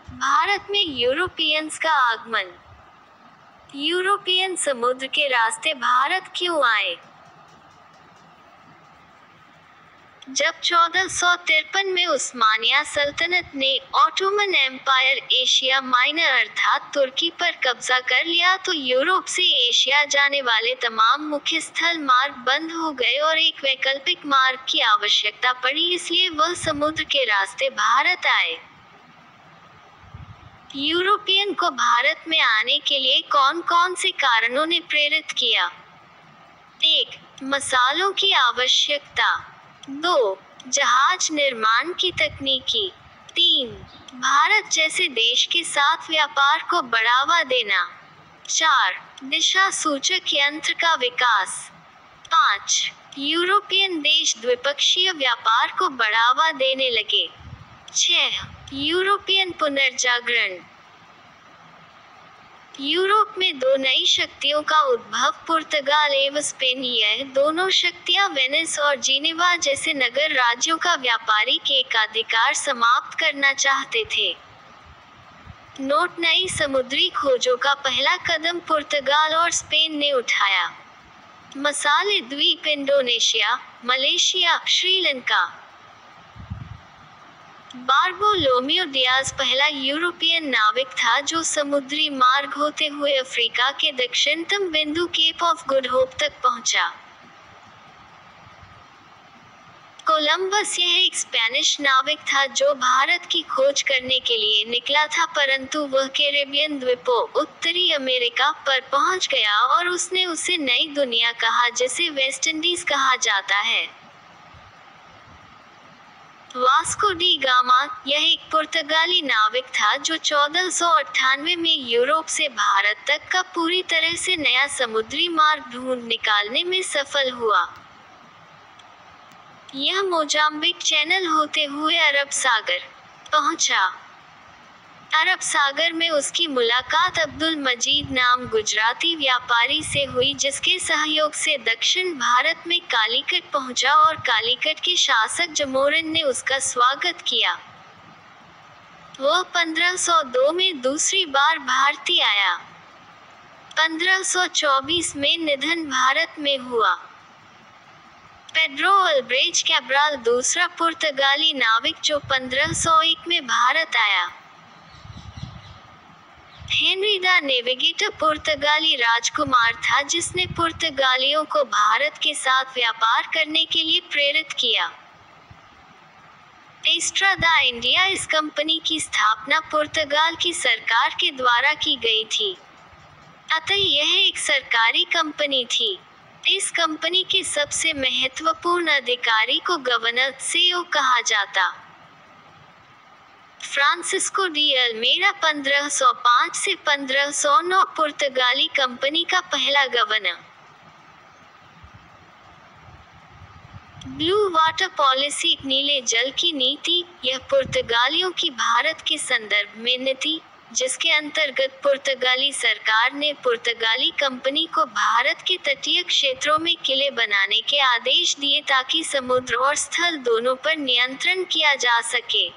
भारत में यूरोपियंस का आगमन। यूरोपियन समुद्र के रास्ते भारत क्यों आए? जब 1453 में उस्मानिया सल्तनत ने ऑटोमन एम्पायर एशिया माइनर अर्थात तुर्की पर कब्जा कर लिया तो यूरोप से एशिया जाने वाले तमाम मुख्य स्थल मार्ग बंद हो गए और एक वैकल्पिक मार्ग की आवश्यकता पड़ी, इसलिए वह समुद्र के रास्ते भारत आए। यूरोपियन को भारत में आने के लिए कौन कौन से कारणों ने प्रेरित किया? 1. मसालों की आवश्यकता। 2. जहाज निर्माण की तकनीकी। 3. भारत जैसे देश के साथ व्यापार को बढ़ावा देना। 4. दिशा सूचक यंत्र का विकास। 5. यूरोपियन देश द्विपक्षीय व्यापार को बढ़ावा देने लगे। 6. यूरोपियन पुनर्जागरण। यूरोप में दो नई शक्तियों का उद्भव, पुर्तगाल एवं स्पेन। यह दोनों शक्तियां वेनिस और जिनेवा जैसे नगर राज्यों का व्यापारिक एकाधिकार समाप्त करना चाहते थे। नोट नई समुद्री खोजों का पहला कदम पुर्तगाल और स्पेन ने उठाया। मसाले द्वीप इंडोनेशिया, मलेशिया, श्रीलंका। बार्टोलोम्यू डियाज पहला यूरोपियन नाविक था जो समुद्री मार्ग होते हुए अफ्रीका के दक्षिणतम बिंदु केप ऑफ गुड होप तक पहुंचा। कोलंबस यह एक स्पेनिश नाविक था जो भारत की खोज करने के लिए निकला था, परंतु वह कैरेबियन द्वीपों, उत्तरी अमेरिका पर पहुंच गया और उसने उसे नई दुनिया कहा जिसे वेस्ट इंडीज कहा जाता है। वास्को डी गामा यह एक पुर्तगाली नाविक था जो 1498 में यूरोप से भारत तक का पूरी तरह से नया समुद्री मार्ग ढूंढ निकालने में सफल हुआ। यह मोजाम्बिक चैनल होते हुए अरब सागर पहुंचा। अरब सागर में उसकी मुलाकात अब्दुल मजीद नाम गुजराती व्यापारी से हुई, जिसके सहयोग से दक्षिण भारत में कालीकट पहुंचा और कालीकट के शासक जमोरिन ने उसका स्वागत किया। वह 1502 में दूसरी बार भारतीय आया। 1524 में निधन भारत में हुआ। पेड्रो अल्ब्रेज कैब्राल दूसरा पुर्तगाली नाविक जो 1501 में भारत आया। हेनरी द नेविगेटर पुर्तगाली राजकुमार था जिसने पुर्तगालियों को भारत के साथ व्यापार करने के लिए प्रेरित किया। एस्ट्रादा इंडिया इस कंपनी की स्थापना पुर्तगाल की सरकार के द्वारा की गई थी, अतः यह एक सरकारी कंपनी थी। इस कंपनी के सबसे महत्वपूर्ण अधिकारी को गवर्नर सीईओ कहा जाता। फ्रांसिस्को डी अल्मेडा 1505 से 1509 पुर्तगाली कंपनी का पहला गवर्नर। ब्लू वाटर पॉलिसी नीले जल की नीति, यह पुर्तगालियों की भारत के संदर्भ में नीति, जिसके अंतर्गत पुर्तगाली सरकार ने पुर्तगाली कंपनी को भारत के तटीय क्षेत्रों में किले बनाने के आदेश दिए ताकि समुद्र और स्थल दोनों पर नियंत्रण किया जा सके।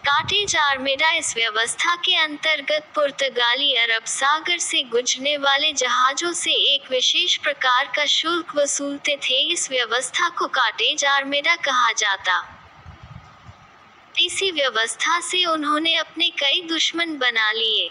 काटेज आर्मेडा इस व्यवस्था के अंतर्गत पुर्तगाली अरब सागर से गुजरने वाले जहाजों से एक विशेष प्रकार का शुल्क वसूलते थे। इस व्यवस्था को काटेज आर्मेडा कहा जाता। इसी व्यवस्था से उन्होंने अपने कई दुश्मन बना लिए।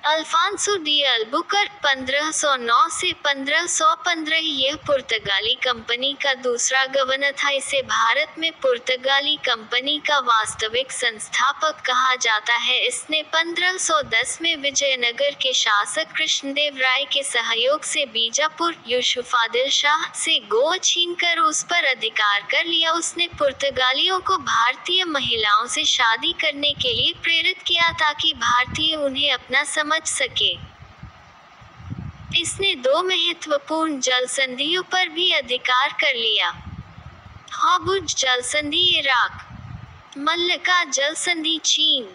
अल्फांसो डी अल्बुकर्क 1509 से 1515 यह पुर्तगाली कंपनी का दूसरा गवर्नर था। इसे भारत में पुर्तगाली कंपनी का वास्तविक संस्थापक कहा जाता है। इसने 1510 में विजयनगर के शासक कृष्णदेव राय के सहयोग से बीजापुर यूसुफ आदिल शाह से गोवा छीनकर उस पर अधिकार कर लिया। उसने पुर्तगालियों को भारतीय महिलाओं से शादी करने के लिए प्रेरित किया ताकि भारतीय उन्हें अपना समझ सके। इसने दो महत्वपूर्ण जल संधियों पर भी अधिकार कर लिया। हॉर्मुज़ जल संधि इराक, मल्लका जल संधि चीन।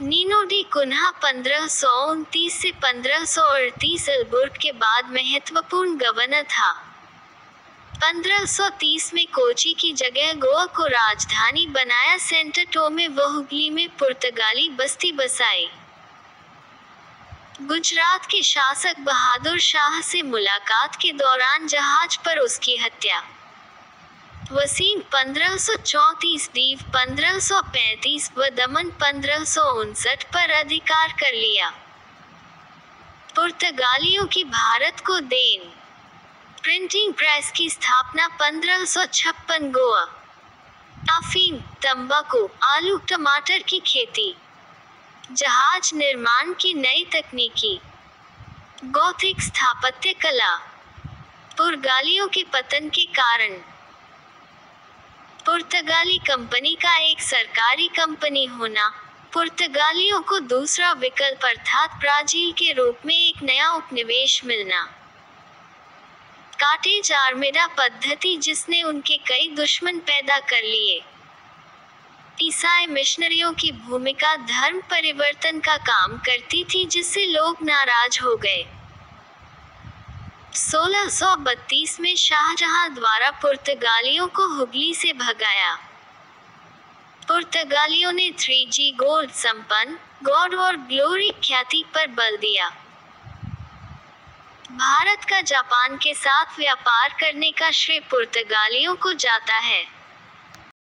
नीनो डी कुन्हा 1529 से 1538 अल्बुर्क के बाद महत्वपूर्ण गवर्नर था। 1530 में कोची की जगह गोवा को राजधानी बनाया। सेंटर टोमे व हुगली में पुर्तगाली बस्ती बसाई। गुजरात के शासक बहादुर शाह से मुलाकात के दौरान जहाज पर उसकी हत्या। वसीम 1534, दीव 1535 व दमन 1559 पर अधिकार कर लिया। पुर्तगालियों की भारत को देन। प्रिंटिंग प्रेस की स्थापना 1556। गोवा। अफीम, तंबाकू, आलू टमाटर की खेती। जहाज निर्माण की नई तकनीकी। गौथिक स्थापत्य कला। पुर्तगालियों के पतन के कारण। पुर्तगाली कंपनी का एक सरकारी कंपनी होना। पुर्तगालियों को दूसरा विकल्प अर्थात ब्राजील के रूप में एक नया उपनिवेश मिलना। काटेज आर्मेडा पद्धति जिसने उनके कई दुश्मन पैदा कर लिए। ईसाई मिशनरियों की भूमिका धर्म परिवर्तन का काम करती थी जिससे लोग नाराज हो गए। 1632 में शाहजहां द्वारा पुर्तगालियों को हुगली से भगाया। पुर्तगालियों ने 3G गोल्ड संपन्न, गॉड और ग्लोरी ख्याति पर बल दिया। भारत का जापान के साथ व्यापार करने का श्रेय पुर्तगालियों को जाता है।